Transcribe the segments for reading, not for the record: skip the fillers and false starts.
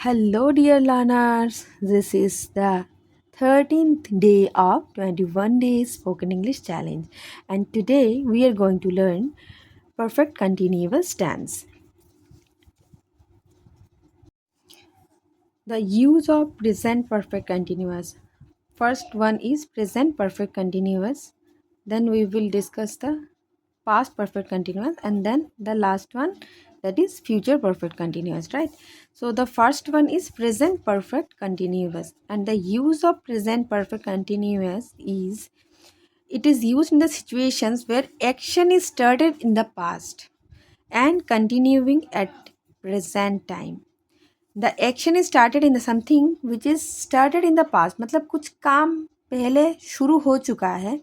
Hello, dear learners. This is the 13th day of 21 days spoken English challenge, and today we are going to learn perfect continuous tense. The use of present perfect continuous. First one is present perfect continuous. Then we will discuss the past perfect continuous, and then the last one, that is future perfect continuous, right? So the first one is present perfect continuous, and the use of present perfect continuous is it is used in the situations where action is started in the past and continuing at present time. The action is started in the something which is started in the past, मतलब कुछ काम पहले शुरू हो चुका है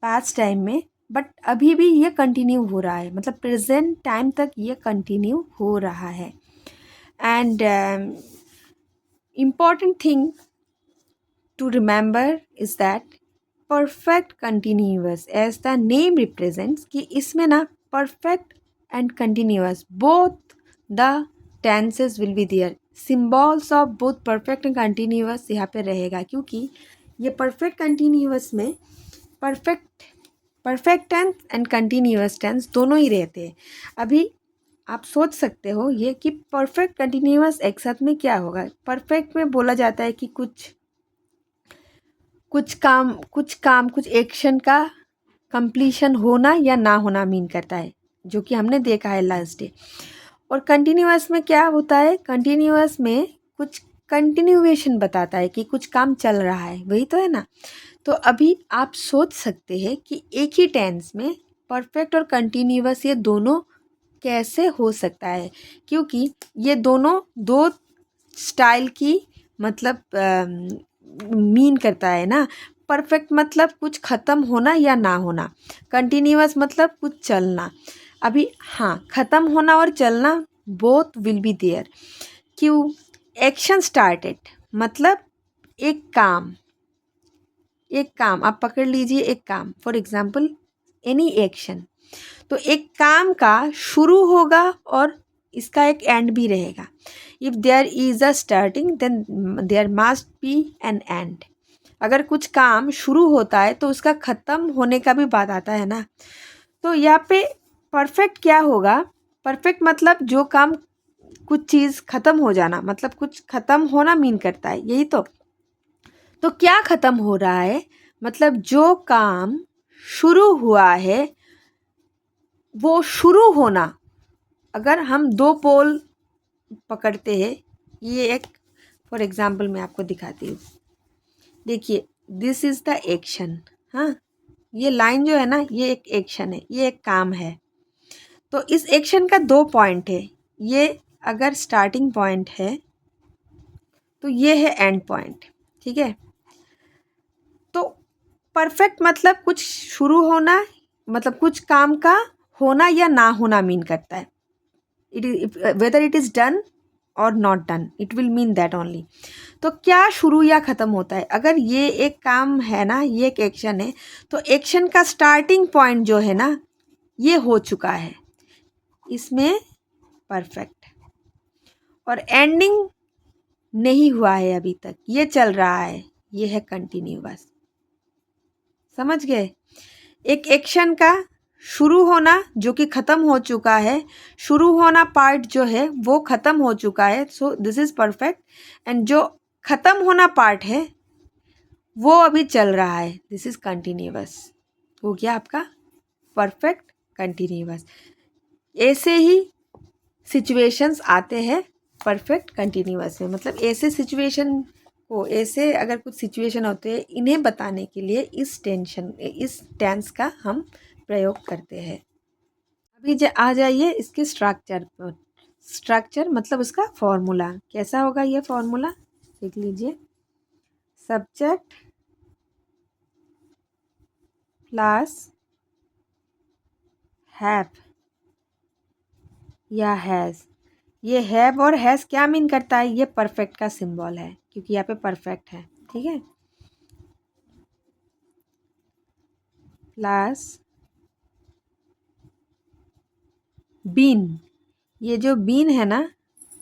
past time में, but अभी भी ये कंटिन्यू हो रहा है, मतलब प्रेजेंट टाइम तक ये कंटिन्यू हो रहा है. And important thing to remember is that perfect continuous, as the name represents, कि इसमें ना perfect and continuous both the tenses will be there. Symbols of both perfect and continuous यहाँ पे रहेगा, क्योंकि ये परफेक्ट कंटिन्यूअस में perfect tense and continuous tense दोनों ही रहते हैं. अभी आप सोच सकते हो ये कि परफेक्ट कंटिन्यूअस एक साथ में क्या होगा. परफेक्ट में बोला जाता है कि कुछ एक्शन का कंप्लीशन होना या ना होना मीन करता है, जो कि हमने देखा है लास्ट डे. और कंटिन्यूअस में क्या होता है, कंटिन्यूअस में कुछ कंटिन्यूएशन बताता है कि कुछ काम चल रहा है, वही तो है ना. तो अभी आप सोच सकते हैं कि एक ही टेंस में परफेक्ट और कंटिन्यूअस ये दोनों कैसे हो सकता है, क्योंकि ये दोनों दो स्टाइल की मतलब मीन करता है ना. परफेक्ट मतलब कुछ ख़त्म होना या ना होना, कंटिन्यूअस मतलब कुछ चलना. अभी हाँ, ख़त्म होना और चलना बोथ विल बी देयर. क्यों? एक्शन स्टार्टेड मतलब एक काम आप पकड़ लीजिए. एक काम, फॉर एग्जाम्पल एनी एक्शन, तो एक काम का शुरू होगा और इसका एक एंड भी रहेगा. If there is a starting then there must be an end. अगर कुछ काम शुरू होता है तो उसका ख़त्म होने का भी बात आता है ना. तो यहाँ पे परफेक्ट क्या होगा, परफेक्ट मतलब जो काम कुछ चीज़ ख़त्म हो जाना, मतलब कुछ ख़त्म होना मीन करता है, यही तो क्या ख़त्म हो रहा है, मतलब जो काम शुरू हुआ है वो शुरू होना. अगर हम दो पोल पकड़ते हैं, ये एक फॉर एग्जांपल मैं आपको दिखाती हूँ. देखिए, दिस इज़ द एक्शन. हाँ, ये लाइन जो है ना, ये एक एक्शन है, ये एक काम है. तो इस एक्शन का दो पॉइंट है. ये अगर स्टार्टिंग पॉइंट है तो ये है एंड पॉइंट, ठीक है. तो परफेक्ट मतलब कुछ शुरू होना, मतलब कुछ काम का होना या ना होना मीन करता है. It is whether it is done or not done, it will mean that only. तो क्या शुरू या ख़त्म होता है, अगर ये एक काम है ना, ये एक एक्शन है, तो एक्शन का स्टार्टिंग पॉइंट जो है ना, ये हो चुका है, इसमें परफेक्ट. और एंडिंग नहीं हुआ है अभी तक, ये चल रहा है, ये है कंटिन्यूअस. समझ गए? एक एक्शन का शुरू होना जो कि ख़त्म हो चुका है, शुरू होना पार्ट जो है वो ख़त्म हो चुका है, so this is perfect. And जो ख़त्म होना पार्ट है वो अभी चल रहा है, दिस इज़ कंटिन्यूअस. हो गया आपका परफेक्ट कंटिन्यूअस. ऐसे ही सिचुएशंस आते हैं परफेक्ट कंटिन्यूअस में, मतलब ऐसे सिचुएशन को, ऐसे अगर कुछ सिचुएशन होते हैं, इन्हें बताने के लिए इस टेंस का हम प्रयोग करते हैं. अभी आ जाइए इसके स्ट्रक्चर पर. स्ट्रक्चर मतलब उसका फॉर्मूला कैसा होगा. ये फॉर्मूला देख लीजिए. सब्जेक्ट प्लस हैव या हैज़. ये हैव और हैज़ क्या मीन करता है, ये परफेक्ट का सिंबल है, क्योंकि यहाँ पे परफेक्ट है, ठीक है. Plus been. ये जो बीन है ना,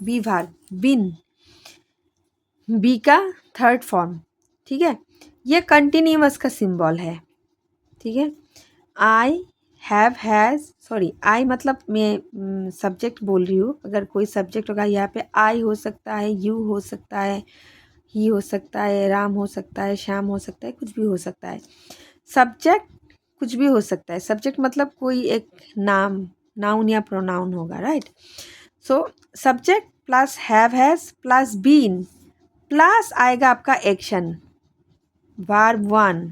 बी भाग बीन, बी का थर्ड फॉर्म, ठीक है। ये कंटिन्यूअस का सिंबल है, ठीक है। I have has, sorry I मतलब मैं सब्जेक्ट बोल रही हूँ। अगर कोई सब्जेक्ट होगा यहाँ पे आई हो सकता है, यू हो सकता है, ही हो सकता है, राम हो सकता है, श्याम हो सकता है, कुछ भी हो सकता है। सब्जेक्ट कुछ भी हो सकता है। सब्जेक्ट मतलब कोई एक नाम, नाउन या प्रोनाउन होगा, right. So subject plus have has plus been plus आएगा आपका एक्शन, वर्ब वन।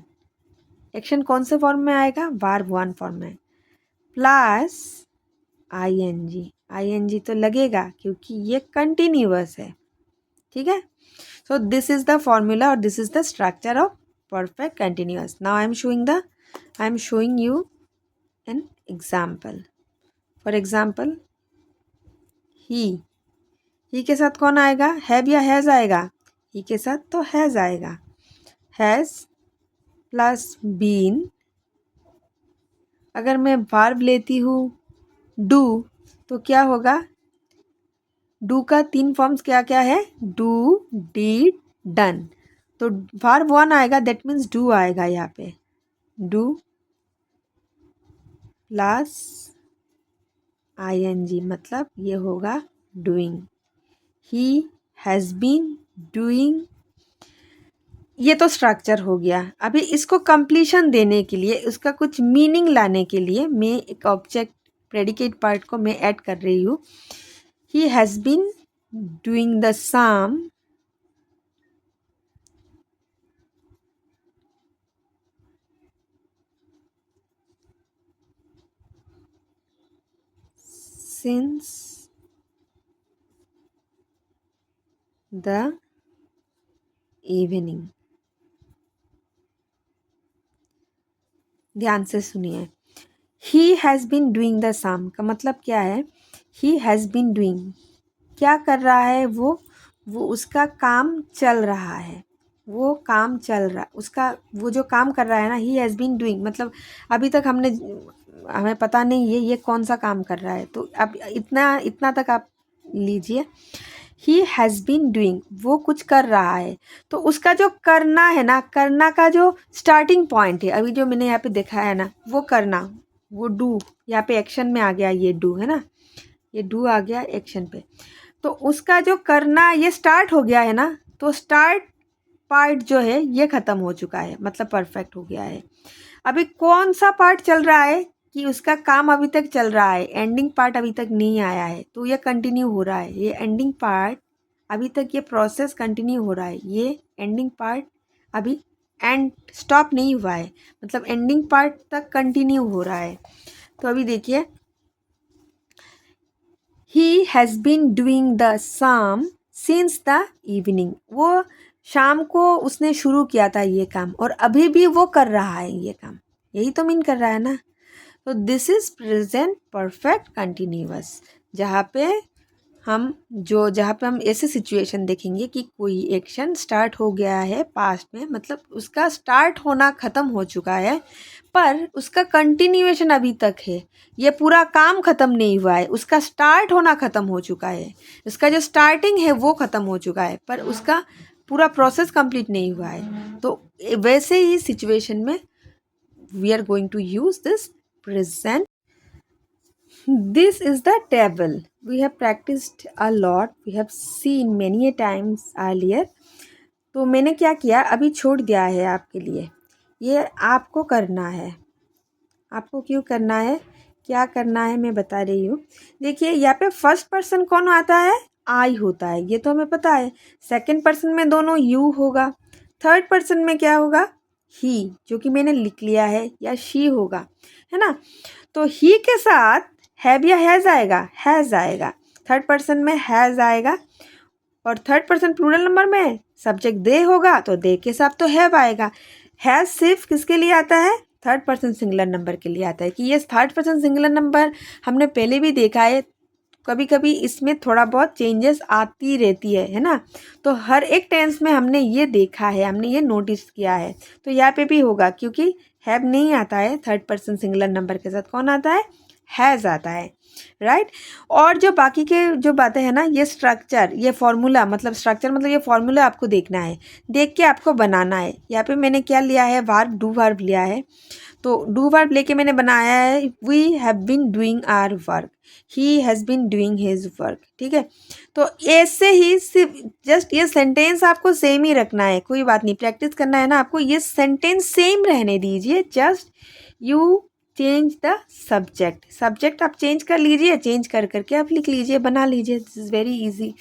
एक्शन कौन से फॉर्म में आएगा? वर्ब वन फॉर्म में, प्लस आईएनजी। आईएनजी तो लगेगा क्योंकि ये कंटिन्यूअस है, ठीक है। So this is the formula और this is the structure of perfect continuous. Now I am showing you an example. For example he के साथ कौन आएगा? हैव या हैज़ आएगा? ही के साथ तो हैज़ आएगा। Has plus been. अगर मैं वर्ब लेती हूँ डू तो क्या होगा? डू का 3 फॉर्म्स क्या क्या है? Do, did, done. तो वर्ब वन आएगा, दैट मीन्स डू आएगा यहाँ पे। डू प्लस आईएनजी मतलब ये होगा doing. He has been doing. ये तो स्ट्रक्चर हो गया। अभी इसको कंप्लीशन देने के लिए, उसका कुछ मीनिंग लाने के लिए मैं एक ऑब्जेक्ट प्रेडिकेट पार्ट को मैं ऐड कर रही हूँ। He has been doing the sum since the evening. ध्यान से सुनिए। He has been doing the sum का मतलब क्या है? ही हैज़ बीन डूइंग, क्या कर रहा है वो उसका काम चल रहा है। वो काम चल रहा, उसका वो जो काम कर रहा है ना, ही हैज़ बीन डूइंग मतलब अभी तक हमें पता नहीं है ये कौन सा काम कर रहा है। तो अब इतना इतना तक आप लीजिए। ही हैज़ बीन डूइंग, वो कुछ कर रहा है। तो उसका जो करना है ना, करना का जो स्टार्टिंग पॉइंट है, अभी जो मैंने यहाँ पे देखा है ना, वो करना, वो डू यहाँ पे एक्शन में आ गया। ये डू है ना, ये डू आ गया एक्शन पे। तो उसका जो करना ये स्टार्ट हो गया है ना, तो स्टार्ट पार्ट जो है ये ख़त्म हो चुका है, मतलब परफेक्ट हो गया है। अभी कौन सा पार्ट चल रहा है कि उसका काम अभी तक चल रहा है, एंडिंग पार्ट अभी तक नहीं आया है, तो ये कंटिन्यू हो रहा है। ये एंडिंग पार्ट अभी तक ये प्रोसेस कंटिन्यू हो रहा है। ये एंडिंग पार्ट अभी एंड स्टॉप नहीं हुआ है, मतलब एंडिंग पार्ट तक कंटिन्यू हो रहा है। तो अभी देखिए, he has been doing the sum since the evening. वो शाम को उसने शुरू किया था ये काम, और अभी भी वो कर रहा है ये काम। यही तो मीन कर रहा है ना। तो this is present perfect continuous, जहाँ पे हम ऐसे सिचुएशन देखेंगे कि कोई एक्शन स्टार्ट हो गया है पास्ट में, मतलब उसका स्टार्ट होना ख़त्म हो चुका है, पर उसका कंटिन्यूएशन अभी तक है। ये पूरा काम ख़त्म नहीं हुआ है, उसका स्टार्ट होना ख़त्म हो चुका है। उसका जो स्टार्टिंग है वो ख़त्म हो चुका है, पर उसका पूरा प्रोसेस कंप्लीट नहीं हुआ है। तो वैसे ही सिचुएशन में we are going to use this present. This is the table. We have practiced a lot. We have seen many a times earlier. तो मैंने क्या किया, अभी छोड़ दिया है आपके लिए। ये आपको करना है। आपको क्यों करना है, क्या करना है, मैं बता रही हूँ। देखिए यहाँ पे फर्स्ट पर्सन कौन आता है? आई होता है, ये तो हमें पता है। सेकंड पर्सन में दोनों यू होगा। थर्ड पर्सन में क्या होगा? ही, जो कि मैंने लिख लिया है, या शी होगा, है ना। तो ही के साथ हैव या हैज़ आएगा? हैज़ आएगा। थर्ड पर्सन में हैज़ आएगा, और थर्ड पर्सन प्लूरल नंबर में सब्जेक्ट दे होगा, तो दे के साथ तो हैव आएगा। हैज़ सिर्फ किसके लिए आता है? थर्ड पर्सन सिंगुलर नंबर के लिए आता है। कि ये थर्ड पर्सन सिंगुलर नंबर हमने पहले भी देखा है, कभी कभी इसमें थोड़ा बहुत चेंजेस आती रहती है ना। तो हर एक टेंस में हमने ये देखा है, हमने ये नोटिस किया है। तो यहाँ पे भी होगा, क्योंकि हैव नहीं आता है थर्ड पर्सन सिंगुलर नंबर के साथ, कौन आता है? हैज़ आता है। राइट। और जो बाकी के जो बातें हैं ना, ये स्ट्रक्चर, ये फॉर्मूला, मतलब स्ट्रक्चर मतलब ये फॉर्मूला आपको देखना है, देख के आपको बनाना है। यहाँ पे मैंने क्या लिया है, वर्ब, डू वर्ब लिया है। तो डू वर्ब लेके मैंने बनाया है, we have been doing our work, he has been doing his work. ठीक है, तो ऐसे ही सिर्फ जस्ट ये सेंटेंस आपको सेम ही रखना है, कोई बात नहीं, प्रैक्टिस करना है ना आपको, ये सेंटेंस सेम रहने दीजिए, just you change the subject. Subject आप चेंज कर लीजिए, चेंज कर करके आप लिख लीजिए, बना लीजिए, दिस इज़ वेरी इजी।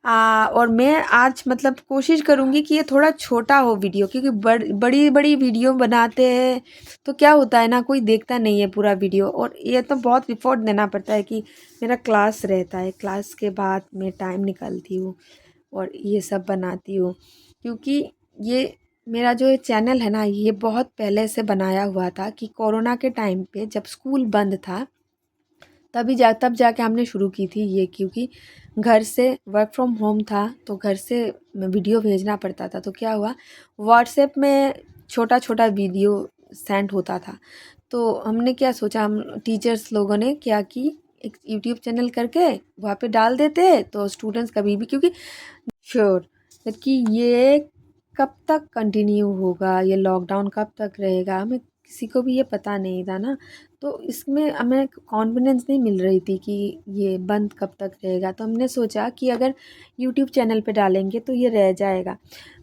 और मैं आज मतलब कोशिश करूँगी कि ये थोड़ा छोटा हो वीडियो, क्योंकि बड़ी बड़ी वीडियो बनाते हैं तो क्या होता है ना, कोई देखता नहीं है पूरा वीडियो, और ये तो बहुत एफर्ट देना पड़ता है कि मेरा क्लास रहता है, क्लास के बाद मैं टाइम निकालती हूँ और ये सब बनाती हूँ। क्योंकि ये मेरा जो ये चैनल है ना, ये बहुत पहले से बनाया हुआ था कि कोरोना के टाइम पे जब स्कूल बंद था तब जाके हमने शुरू की थी ये, क्योंकि घर से वर्क फ्रॉम होम था तो घर से वीडियो भेजना पड़ता था। तो क्या हुआ, व्हाट्सएप में छोटा छोटा वीडियो सेंड होता था। तो हमने क्या सोचा, हम टीचर्स लोगों ने क्या कि एक यूट्यूब चैनल करके वहाँ पे डाल देते, तो स्टूडेंट्स कभी भी, क्योंकि श्योर कि ये कब तक कंटिन्यू होगा, ये लॉकडाउन कब तक रहेगा, हमें किसी को भी ये पता नहीं था ना। तो इसमें हमें कॉन्फिडेंस नहीं मिल रही थी कि ये बंद कब तक रहेगा। तो हमने सोचा कि अगर यूट्यूब चैनल पे डालेंगे तो ये रह जाएगा।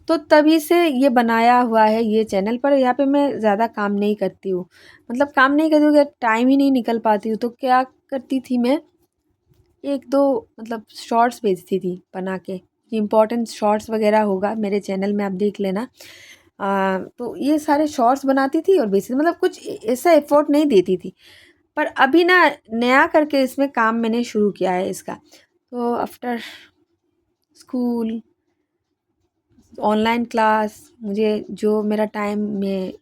तो तभी से ये बनाया हुआ है ये चैनल। पर यहाँ पे मैं ज़्यादा काम नहीं करती हूँ, मतलब काम नहीं करती हूँ, टाइम ही नहीं निकल पाती हूँ। तो क्या करती थी मैं, एक दो मतलब शॉर्ट्स भेजती थी बना के, इम्पोर्टेंट शॉर्ट्स वगैरह होगा मेरे चैनल में, आप देख लेना। तो ये सारे शॉर्ट्स बनाती थी और बेसिक मतलब कुछ ऐसा एफर्ट नहीं देती थी। पर अभी ना नया करके इसमें काम मैंने शुरू किया है इसका। तो आफ्टर स्कूल, ऑनलाइन क्लास, मुझे जो मेरा टाइम में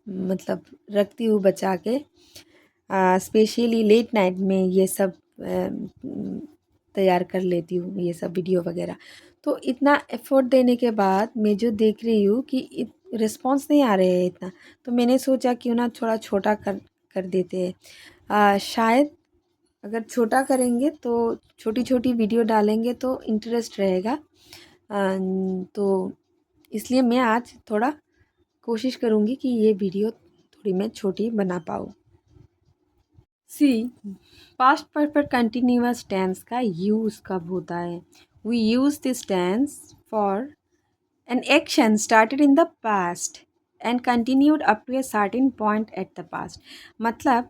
मतलब रखती हूँ बचा के, स्पेशली लेट नाइट में ये सब तैयार कर लेती हूँ, ये सब वीडियो वगैरह। तो इतना एफर्ट देने के बाद मैं जो देख रही हूँ कि रिस्पॉन्स नहीं आ रहे हैं इतना, तो मैंने सोचा क्यों ना थोड़ा छोटा कर देते हैं। शायद अगर छोटा करेंगे तो छोटी छोटी वीडियो डालेंगे तो इंटरेस्ट रहेगा। तो इसलिए मैं आज थोड़ा कोशिश करूँगी कि ये वीडियो थोड़ी मैं छोटी बना पाऊँ। See, past perfect continuous tense का यूज़ कब होता है? We use this tense for an action started in the past and continued up to a certain point at the past. मतलब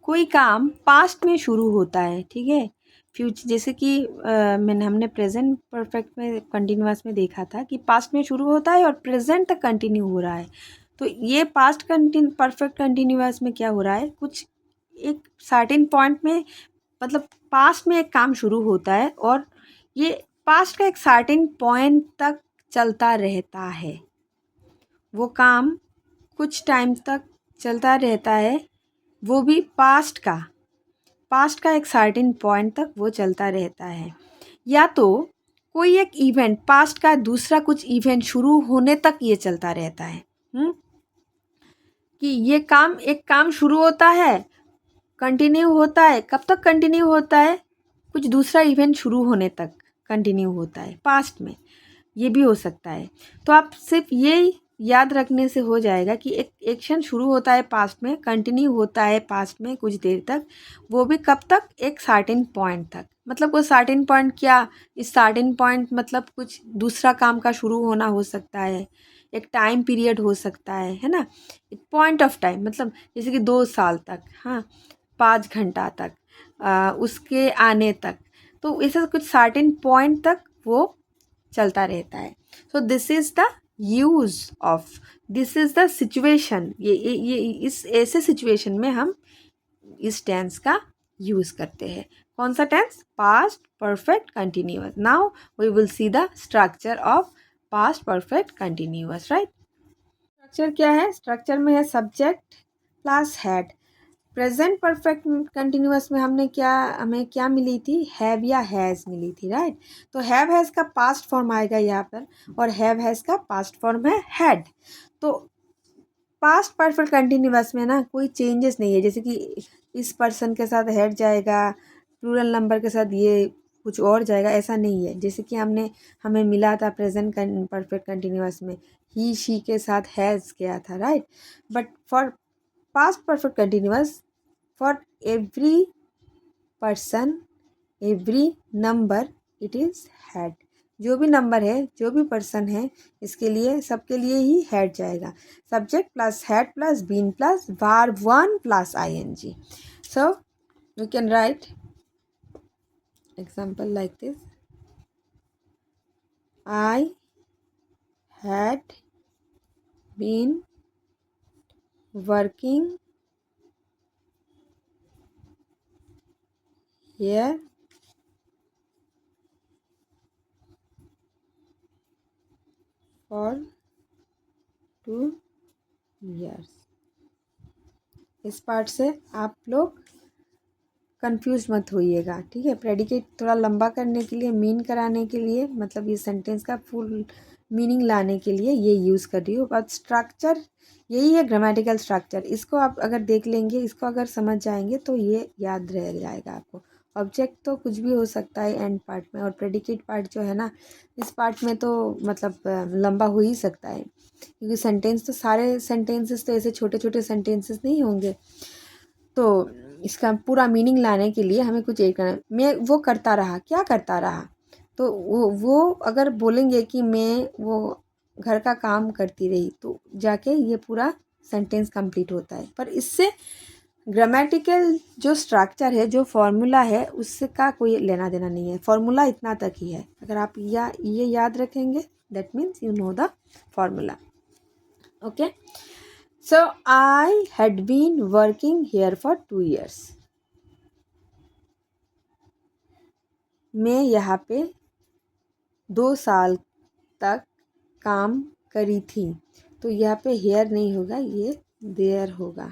कोई काम पास्ट में शुरू होता है, ठीक है, फ्यूचर, जैसे कि हमने प्रेजेंट परफेक्ट में कंटिन्यूअस में देखा था कि पास्ट में शुरू होता है और प्रेजेंट तक कंटिन्यू हो रहा है। तो ये पास्ट परफेक्ट कंटिन्यूअस में क्या हो रहा है, कुछ एक सर्टेन पॉइंट में, मतलब पास्ट में एक काम शुरू होता है और ये पास्ट का एक सर्टेन पॉइंट तक चलता रहता है। वो काम कुछ टाइम तक चलता रहता है, वो भी पास्ट का एक सर्टेन पॉइंट तक वो चलता रहता है। या तो कोई एक इवेंट, पास्ट का दूसरा कुछ इवेंट शुरू होने तक ये चलता रहता है। कि ये काम, एक काम शुरू होता है, कंटिन्यू होता है, कब तक कंटिन्यू होता है, कुछ दूसरा इवेंट शुरू होने तक कंटिन्यू होता है पास्ट में, ये भी हो सकता है। तो आप सिर्फ ये याद रखने से हो जाएगा कि एक एक्शन शुरू होता है पास्ट में, कंटिन्यू होता है पास्ट में कुछ देर तक, वो भी कब तक, एक सर्टेन पॉइंट तक। मतलब वो सर्टेन पॉइंट क्या, इस सर्टेन पॉइंट मतलब कुछ दूसरा काम का शुरू होना हो सकता है, एक टाइम पीरियड हो सकता है ना, एक पॉइंट ऑफ टाइम, मतलब जैसे कि 2 साल तक, हाँ, 5 घंटा तक, उसके आने तक। तो ऐसा कुछ सर्टेन पॉइंट तक वो चलता रहता है। So this is the use of, this is the situation, ये इस ऐसे सिचुएशन में हम इस टेंस का यूज़ करते हैं। कौन सा tense? Past perfect continuous. Now we will see the structure of past perfect continuous, right. Structure क्या है? स्ट्रक्चर में है subject plus had. Present perfect continuous में हमें क्या मिली थी? हैव या हैज़ मिली थी, राइट। तो हैव हैज़ का पास्ट फॉर्म आएगा यहाँ पर, और हैव हैज़ का पास्ट फॉर्म है हैड। तो पास्ट परफेक्ट कंटिन्यूअस में ना कोई चेंजेस नहीं है, जैसे कि इस पर्सन के साथ हैड जाएगा, प्लूरल नंबर के साथ ये कुछ और जाएगा, ऐसा नहीं है। जैसे कि हमें मिला था प्रेजेंट परफेक्ट कंटिन्यूअस में ही शी के साथ हैज़ गया था, right. But for past perfect continuous, for every person, every number, it is had. जो भी नंबर है, जो भी पर्सन है, इसके लिए सबके लिए ही हैड जाएगा। Subject plus had plus been plus verb one plus ing. So you can write example like this: I had been working here for 2 years. इस पार्ट से आप लोग कंफ्यूज मत होइएगा, ठीक है। प्रेडिकेट थोड़ा लंबा करने के लिए, मीन कराने के लिए, मतलब ये सेंटेंस का फुल मीनिंग लाने के लिए ये यूज़ कर रही हूँ। बट स्ट्रक्चर यही है, ग्रामेटिकल स्ट्रक्चर। इसको आप अगर देख लेंगे, इसको अगर समझ जाएंगे तो ये याद रह जाएगा आपको। ऑब्जेक्ट तो कुछ भी हो सकता है एंड पार्ट में, और प्रेडिकेट पार्ट जो है ना, इस पार्ट में तो मतलब लंबा हो ही सकता है, क्योंकि सेंटेंस तो सारे सेंटेंसेस तो ऐसे छोटे छोटे सेंटेंसेस नहीं होंगे। तो इसका पूरा मीनिंग लाने के लिए हमें कुछ एक करना। मैं वो करता रहा, क्या करता रहा, तो वो अगर बोलेंगे कि मैं वो घर का काम करती रही, तो जाके ये पूरा सेंटेंस कंप्लीट होता है। पर इससे ग्रामेटिकल जो स्ट्रक्चर है, जो फॉर्मूला है, उससे का कोई लेना देना नहीं है। फॉर्मूला इतना तक ही है। अगर आप ये याद रखेंगे, that means you know the formula. Okay, so I had been working here for 2 years. मैं यहाँ पे 2 साल तक काम करी थी। तो यहाँ पे here नहीं होगा, ये there होगा।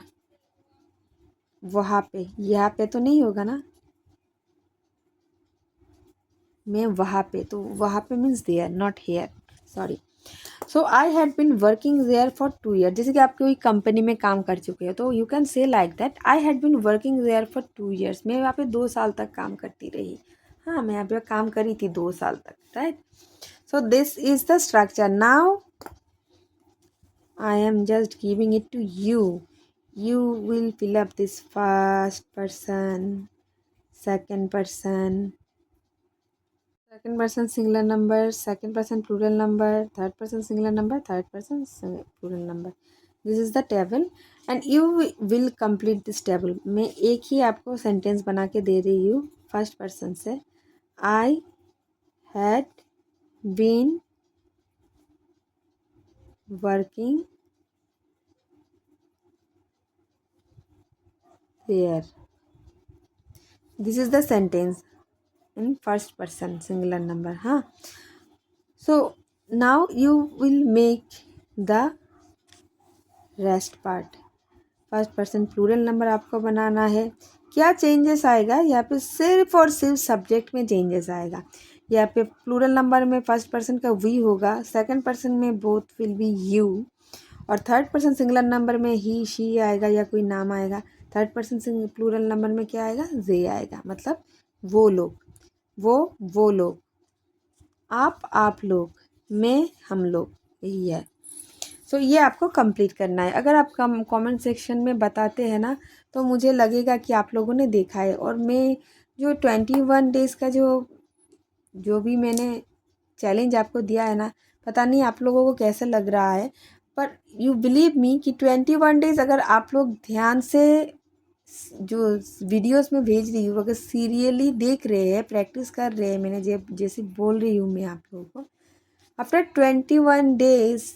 वहाँ पे, यहाँ पे तो नहीं होगा ना, मैं वहाँ पे, तो वहाँ पे means there, not here, sorry. So I had been working there for 2 year. जैसे कि आप कोई कंपनी में काम कर चुके हो, तो you can say like that, I had been working there for 2 years. मैं यहाँ पे 2 साल तक काम करती रही। हाँ, मैं यहाँ पे काम करी थी 2 साल तक, right. So this is the structure. Now I am just giving it to you. You will fill up this first person, second person, second person singular number, second person plural number, third person singular number, third person plural number. This is the table and you will complete this table. मैं एक ही आपको sentence बना के दे रही हूँ first person से। I had been working there. This is the sentence in first person singular number. हाँ, so now you will make the rest part. First person plural number आपको बनाना है। क्या चेंजेस आएगा यहाँ पे, सिर्फ और सिर्फ सब्जेक्ट में चेंजेस आएगा। यहाँ पे प्लूरल नंबर में फर्स्ट पर्सन का वी होगा, सेकंड पर्सन में बोथ विल बी यू, और थर्ड पर्सन सिंगुलर नंबर में ही शी आएगा या कोई नाम आएगा। थर्ड पर्सन प्लूरल नंबर में क्या आएगा, जे आएगा। मतलब वो लोग, वो लोग, आप लोग, मैं हम लोग, यही है। सो ये आपको कंप्लीट करना है। अगर आप कमेंट सेक्शन में बताते हैं ना, तो मुझे लगेगा कि आप लोगों ने देखा है। और मैं जो 21 डेज़ का जो भी मैंने चैलेंज आपको दिया है ना, पता नहीं आप लोगों को कैसा लग रहा है, पर यू बिलीव मी कि 21 डेज़ अगर आप लोग ध्यान से जो वीडियोस में भेज रही हूँ, अगर सीरियसली देख रहे हैं, प्रैक्टिस कर रहे हैं, मैंने जैसे बोल रही हूँ मैं आप लोगों को, after 21 days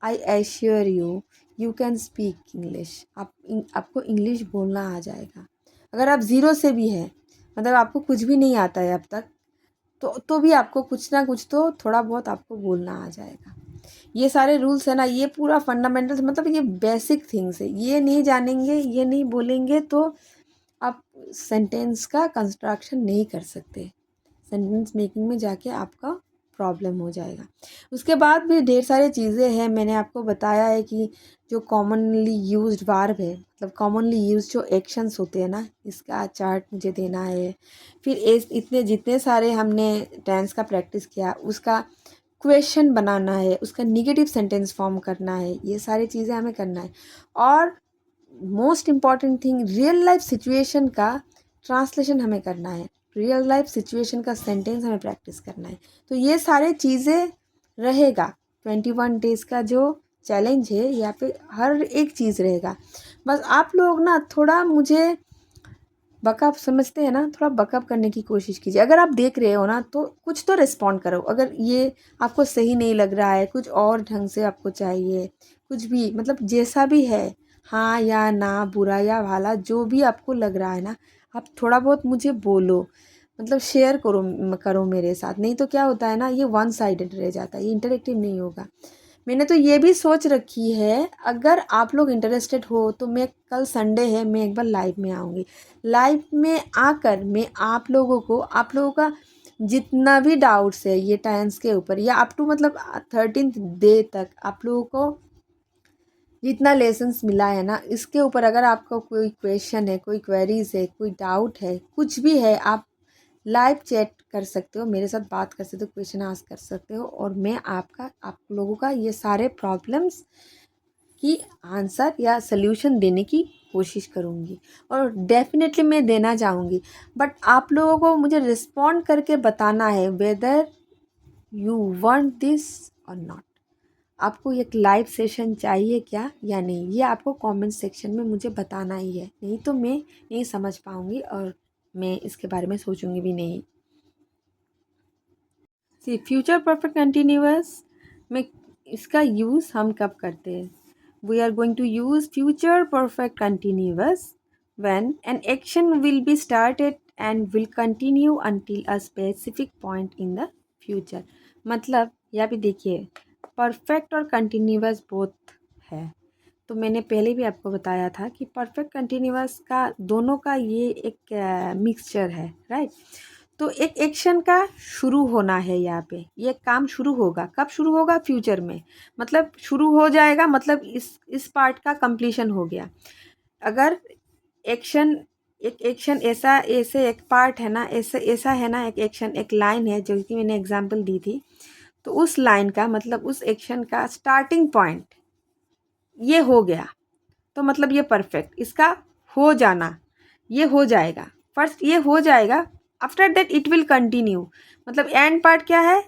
I assure you can speak English. आपको इंग्लिश बोलना आ जाएगा। अगर आप ज़ीरो से भी हैं, मतलब आपको कुछ भी नहीं आता है अब तक, तो भी आपको कुछ ना कुछ तो थोड़ा बहुत आपको बोलना आ जाएगा। ये सारे रूल्स है ना, ये पूरा फंडामेंटल्स, मतलब ये बेसिक थिंग्स है। ये नहीं जानेंगे, ये नहीं बोलेंगे, तो आप सेंटेंस का कंस्ट्रक्शन नहीं कर सकते। सेंटेंस मेकिंग में जाके आपका प्रॉब्लम हो जाएगा। उसके बाद भी ढेर सारी चीज़ें हैं, मैंने आपको बताया है कि जो कॉमनली यूज्ड वर्ब है, मतलब कॉमनली यूज्ड जो एक्शंस होते हैं ना, इसका चार्ट मुझे देना है। फिर इतने जितने सारे हमने टेंस का प्रैक्टिस किया, उसका क्वेश्चन बनाना है, उसका निगेटिव सेंटेंस फॉर्म करना है, ये सारी चीज़ें हमें करना है। और most important thing, real life situation का ट्रांसलेशन हमें करना है, रियल लाइफ सिचुएशन का सेंटेंस हमें प्रैक्टिस करना है। तो ये सारे चीज़ें रहेगा 21 डेज़ का जो चैलेंज है, यहाँ पे हर एक चीज़ रहेगा। बस आप लोग ना थोड़ा मुझे बकअप समझते हैं ना, थोड़ा बकअप करने की कोशिश कीजिए। अगर आप देख रहे हो ना तो कुछ तो रिस्पॉन्ड करो। अगर ये आपको सही नहीं लग रहा है, कुछ और ढंग से आपको चाहिए, कुछ भी मतलब जैसा भी है, हाँ या ना, बुरा या भला, जो भी आपको लग रहा है ना, आप थोड़ा बहुत मुझे बोलो, मतलब शेयर करो मेरे साथ। नहीं तो क्या होता है ना, ये वन साइडेड रह जाता है, ये इंटरेक्टिव नहीं होगा। मैंने तो ये भी सोच रखी है, अगर आप लोग इंटरेस्टेड हो तो मैं कल संडे है, मैं एक बार लाइव में आऊँगी। लाइव में आकर मैं आप लोगों का जितना भी डाउट्स है ये टेंस के ऊपर, या अप टू मतलब 13th डे तक आप लोगों को जितना लेसन्स मिला है ना, इसके ऊपर अगर आपको कोई क्वेश्चन है, कोई क्वेरीज है, कोई डाउट है, कुछ भी है, आप लाइव चैट कर सकते हो, मेरे साथ बात कर सकते हो, क्वेश्चन आस्क कर सकते हो, और मैं आप लोगों का ये सारे प्रॉब्लम्स की आंसर या सल्यूशन देने की कोशिश करूँगी, और डेफिनेटली मैं देना चाहूँगी। बट आप लोगों को मुझे रिस्पॉन्ड करके बताना है वेदर यू वांट दिस और नॉट। आपको एक लाइव सेशन चाहिए क्या या नहीं, ये आपको कमेंट सेक्शन में मुझे बताना ही है। नहीं तो मैं नहीं समझ पाऊँगी और मैं इसके बारे में सोचूंगी भी नहीं। सी फ्यूचर परफेक्ट कंटिन्यूअस में इसका यूज़ हम कब करते हैं? We are going to use future perfect continuous when an action will be started and will continue until a specific point in the future. मतलब यहाँ पे देखिए, परफेक्ट और कंटिन्यूअस बोथ है। तो मैंने पहले भी आपको बताया था कि परफेक्ट कंटिन्यूअस का दोनों का ये एक मिक्सचर है, राइट। तो एक एक्शन का शुरू होना है, यहाँ पे ये काम शुरू होगा, कब शुरू होगा? फ्यूचर में, मतलब शुरू हो जाएगा, मतलब इस पार्ट का कंप्लीशन हो गया। अगर एक्शन एक एक्शन ऐसा ऐसे एक पार्ट है ना, ऐसा है ना, एक एक्शन एक लाइन है जो कि मैंने एग्जांपल दी थी, तो उस लाइन का मतलब उस एक्शन का स्टार्टिंग पॉइंट ये हो गया, तो मतलब ये परफेक्ट, इसका हो जाना, ये हो जाएगा, फर्स्ट ये हो जाएगा, after that it will continue. मतलब एंड पार्ट क्या है?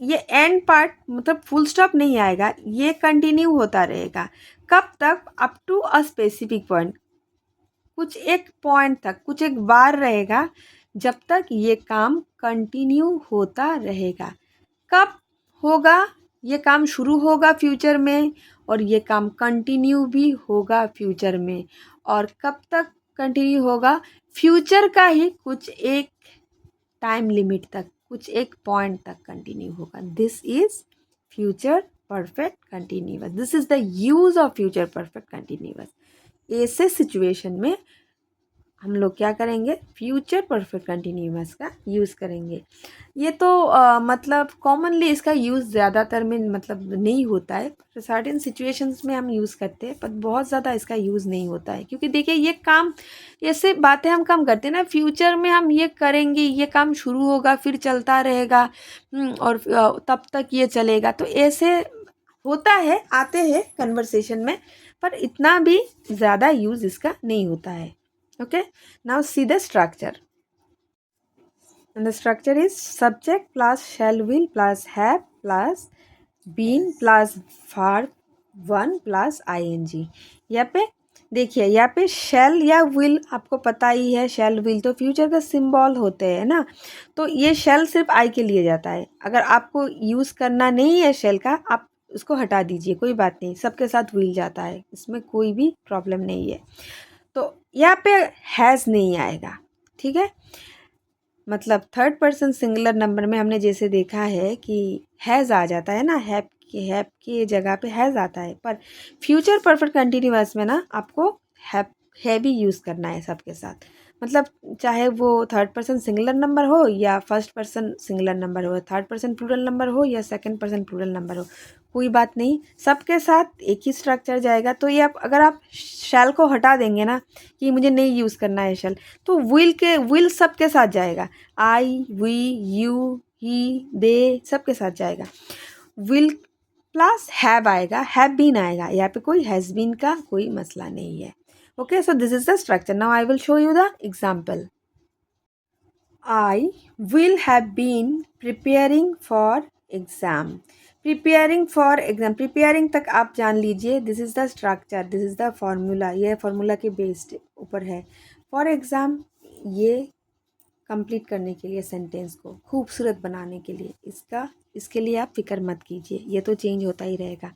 ये एंड पार्ट मतलब फुल स्टॉप नहीं आएगा, ये कंटिन्यू होता रहेगा। कब तक? Up to a specific point, कुछ एक पॉइंट तक, कुछ एक बार रहेगा, जब तक ये काम कंटिन्यू होता रहेगा। कब होगा? ये काम शुरू होगा फ्यूचर में, और ये काम कंटिन्यू भी होगा फ्यूचर में। और कब तक कंटिन्यू होगा? फ्यूचर का ही कुछ एक टाइम लिमिट तक, कुछ एक पॉइंट तक कंटिन्यू होगा। This is future perfect continuous, this is the use of future perfect continuous. ऐसे सिचुएशन में हम लोग क्या करेंगे? फ्यूचर परफेक्ट कंटिन्यूअस का यूज़ करेंगे। ये तो मतलब कॉमनली इसका यूज़ ज़्यादातर में मतलब नहीं होता है, सर्टेन सिचुएशंस में हम यूज़ करते हैं, पर बहुत ज़्यादा इसका यूज़ नहीं होता है। क्योंकि देखिए, ये काम, ऐसे बातें हम काम करते हैं ना, फ्यूचर में हम ये करेंगे, ये काम शुरू होगा, फिर चलता रहेगा, और तब तक ये चलेगा। तो ऐसे होता है, आते हैं कन्वर्सेशन में, पर इतना भी ज़्यादा यूज़ इसका नहीं होता है। Okay, now see the structure. And the structure is subject plus shall will plus have plus been plus verb one plus ing। यहाँ पे देखिए, यहाँ पे shall या will आपको पता ही है, shall will तो फ्यूचर का सिंबल होते हैं ना, तो ये shall सिर्फ आई के लिए जाता है। अगर आपको यूज़ करना नहीं है shall का, आप उसको हटा दीजिए, कोई बात नहीं, सबके साथ will जाता है, इसमें कोई भी प्रॉब्लम नहीं है। तो यहाँ पे हैज़ नहीं आएगा, ठीक है। मतलब थर्ड पर्सन सिंगुलर नंबर में हमने जैसे देखा है कि हैज़ आ जाता है ना, हैव की जगह पे हैज़ आता है, पर फ्यूचर परफेक्ट कंटिन्यूअस में ना आपको हैव ही यूज़ करना है सबके साथ। मतलब चाहे वो थर्ड पर्सन सिंगुलर नंबर हो या फर्स्ट पर्सन सिंगुलर नंबर हो, थर्ड पर्सन प्लूरल नंबर हो या सेकंड पर्सन प्लूरल नंबर हो, कोई बात नहीं, सबके साथ एक ही स्ट्रक्चर जाएगा। तो ये आप अगर आप शैल को हटा देंगे ना कि मुझे नहीं यूज़ करना है शैल, तो विल सबके साथ जाएगा। आई, वी, यू, ही, दे सबके साथ जाएगा। विल प्लस हैव आएगा, हैव बीन आएगा, यहाँ पे कोई हैज़ बीन का कोई मसला नहीं है। Okay, so this is the structure. Now I will show you the example. I will have been preparing for exam. Preparing for exam. Preparing तक आप जान लीजिए. This is the structure. This is the formula. ये formula के based ऊपर है. For exam ये complete करने के लिए सेंटेंस को खूबसूरत बनाने के लिए इसके लिए आप फिक्र मत कीजिए, ये तो चेंज होता ही रहेगा,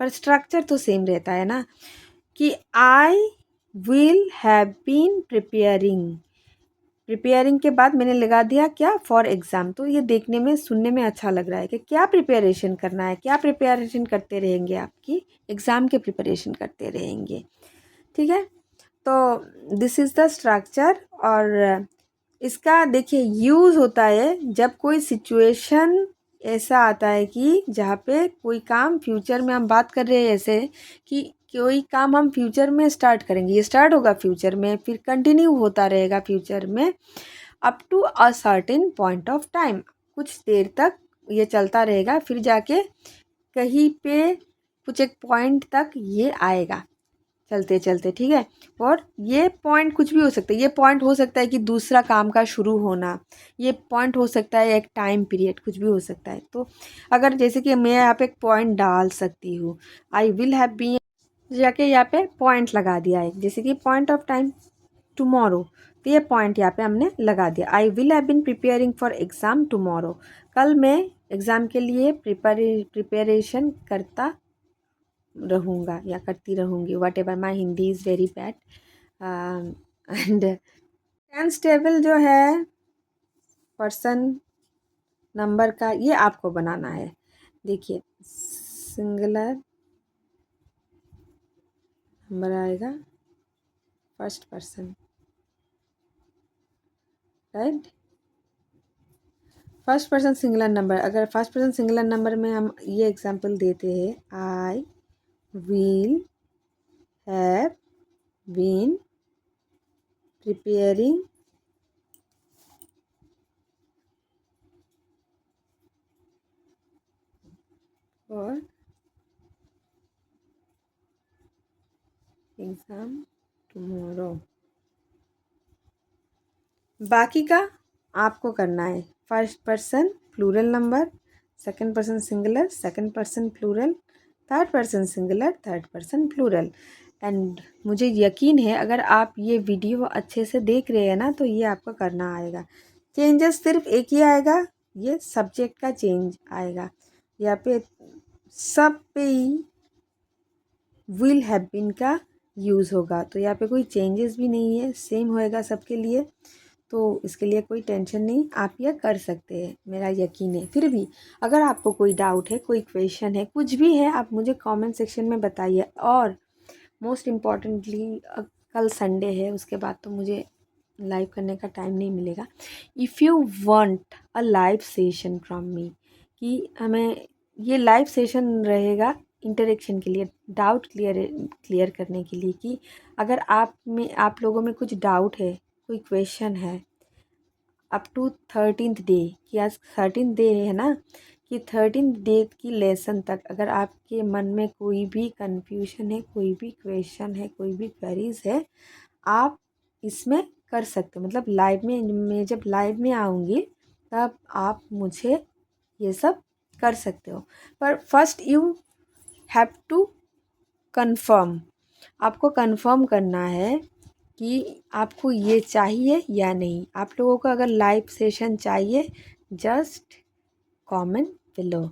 पर स्ट्रक्चर तो सेम रहता है ना कि I will have been preparing के बाद मैंने लगा दिया क्या, फॉर एग्ज़ाम। तो ये देखने में सुनने में अच्छा लग रहा है कि क्या प्रिपरेशन करना है, क्या प्रिपरेशन करते रहेंगे, आपकी एग्ज़ाम के प्रिपरेशन करते रहेंगे। ठीक है, तो दिस इज़ द स्ट्रक्चर। और इसका देखिए यूज़ होता है जब कोई सिचुएशन ऐसा आता है कि जहाँ पे कोई काम फ्यूचर में हम बात कर रहे हैं, ऐसे कि कोई काम हम फ्यूचर में स्टार्ट करेंगे, ये स्टार्ट होगा फ्यूचर में, फिर कंटिन्यू होता रहेगा फ्यूचर में up to a certain point of time, कुछ देर तक ये चलता रहेगा, फिर जाके कहीं पे कुछ एक पॉइंट तक ये आएगा चलते चलते। ठीक है, और ये पॉइंट कुछ भी हो सकता है, ये पॉइंट हो सकता है कि दूसरा काम का शुरू होना, ये पॉइंट हो सकता है एक टाइम पीरियड, कुछ भी हो सकता है। तो अगर जैसे कि मैं यहाँ पे एक पॉइंट डाल सकती हूँ, आई विल हैव बीन, जाके यहाँ पे पॉइंट लगा दिया है, जैसे कि पॉइंट ऑफ टाइम टुमारो, तो ये पॉइंट यहाँ पे हमने लगा दिया। I will have been preparing for exam tomorrow, कल मैं एग्ज़ाम के लिए प्रिपरेशन करता रहूँगा या करती रहूँगी, whatever, my Hindi is very bad. And tense table जो है पर्सन नंबर का, ये आपको बनाना है। देखिए सिंगुलर नंबर आएगा first person, right, first person singular number. अगर फर्स्ट पर्सन सिंगुलर नंबर में हम ये एग्जांपल देते हैं, I will have been preparing for exam tomorrow. बाकी का आपको करना है, first person plural number, second person singular, second person plural, third person singular, third person plural. And मुझे यकीन है अगर आप ये वीडियो अच्छे से देख रहे हैं ना, तो ये आपको करना आएगा। चेंजेस सिर्फ एक ही आएगा, ये सब्जेक्ट का चेंज आएगा, यहाँ पे सब पे ही विल हैव बीन का यूज़ होगा, तो यहाँ पे कोई चेंजेस भी नहीं है, सेम होएगा सबके लिए। तो इसके लिए कोई टेंशन नहीं, आप यह कर सकते हैं, मेरा यकीन है। फिर भी अगर आपको कोई डाउट है, कोई क्वेश्चन है, कुछ भी है, आप मुझे कमेंट सेक्शन में बताइए। और मोस्ट इम्पॉर्टेंटली कल संडे है, उसके बाद तो मुझे लाइव करने का टाइम नहीं मिलेगा। If you want a live session from me, कि हमें ये लाइव सेशन रहेगा इंटरेक्शन के लिए, डाउट क्लियर करने के लिए, कि अगर आप लोगों में कुछ डाउट है, कोई क्वेश्चन है अप टू 13th डे, कि आज 13th डे है ना, कि 13th डे की लेसन तक अगर आपके मन में कोई भी कन्फ्यूजन है, कोई भी क्वेश्चन है, कोई भी क्वेरीज है, आप इसमें कर सकते हो। मतलब लाइव में, मैं जब लाइव में आऊँगी तब आप मुझे ये सब कर सकते हो। पर first you have to confirm, आपको कंफर्म करना है कि आपको ये चाहिए या नहीं। आप लोगों को अगर लाइव सेशन चाहिए, just comment below.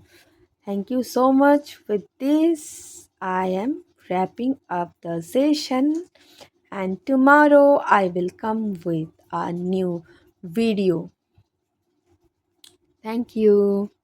Thank you so much. With this I am wrapping up the session, and tomorrow I will come with a new video. Thank you.